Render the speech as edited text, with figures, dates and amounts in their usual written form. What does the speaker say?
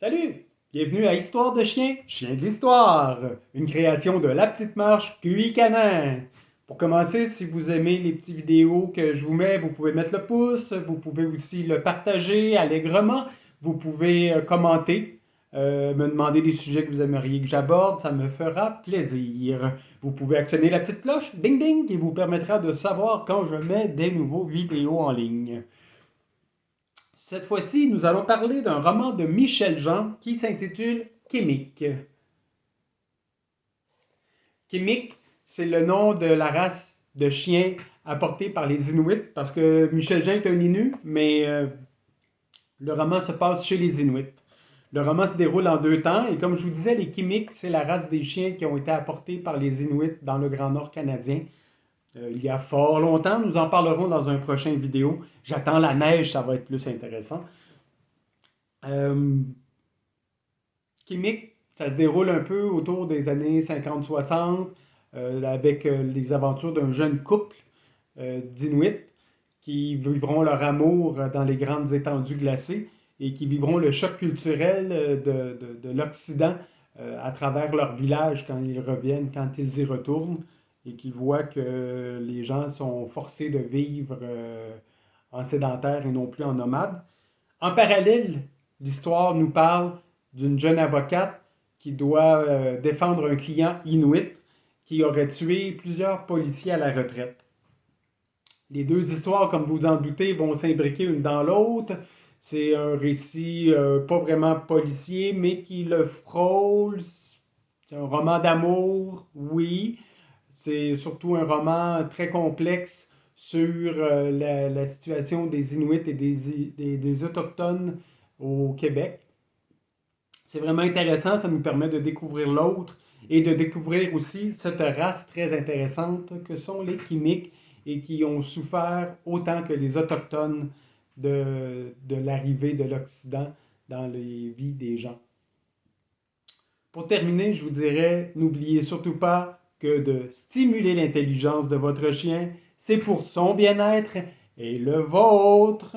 Salut! Bienvenue à Histoire de chien, chien de l'histoire, une création de La Petite Marche, QI Canin. Pour commencer, si vous aimez les petites vidéos que je vous mets, vous pouvez mettre le pouce, vous pouvez aussi le partager allègrement, vous pouvez commenter, me demander des sujets que vous aimeriez que j'aborde, ça me fera plaisir. Vous pouvez actionner la petite cloche, ding ding, qui vous permettra de savoir quand je mets des nouveaux vidéos en ligne. Cette fois-ci, nous allons parler d'un roman de Michel Jean qui s'intitule Kémique. Kémique, c'est le nom de la race de chiens apportée par les Inuits, parce que Michel Jean est un Innu, mais le roman se passe chez les Inuits. Le roman se déroule en 2 temps, et comme je vous disais, les Kémiques, c'est la race des chiens qui ont été apportés par les Inuits dans le Grand Nord canadien. Il y a fort longtemps, nous en parlerons dans un prochain vidéo. J'attends la neige, ça va être plus intéressant. Kémique, ça se déroule un peu autour des années 50-60, avec les aventures d'un jeune couple d'Inuits qui vivront leur amour dans les grandes étendues glacées et qui vivront le choc culturel de l'Occident à travers leur village quand ils reviennent, quand ils y retournent, et qu'ils voient que les gens sont forcés de vivre en sédentaire et non plus en nomade. En parallèle, l'histoire nous parle d'une jeune avocate qui doit défendre un client inuit qui aurait tué plusieurs policiers à la retraite. Les deux histoires, comme vous en doutez, vont s'imbriquer une dans l'autre. C'est un récit pas vraiment policier, mais qui le frôle. C'est un roman d'amour, oui. C'est surtout un roman très complexe sur la situation des Inuits et des Autochtones au Québec. C'est vraiment intéressant, ça nous permet de découvrir l'autre et de découvrir aussi cette race très intéressante que sont les Kémiques et qui ont souffert autant que les Autochtones de l'arrivée de l'Occident dans les vies des gens. Pour terminer, je vous dirais, n'oubliez surtout pas que de stimuler l'intelligence de votre chien, c'est pour son bien-être et le vôtre.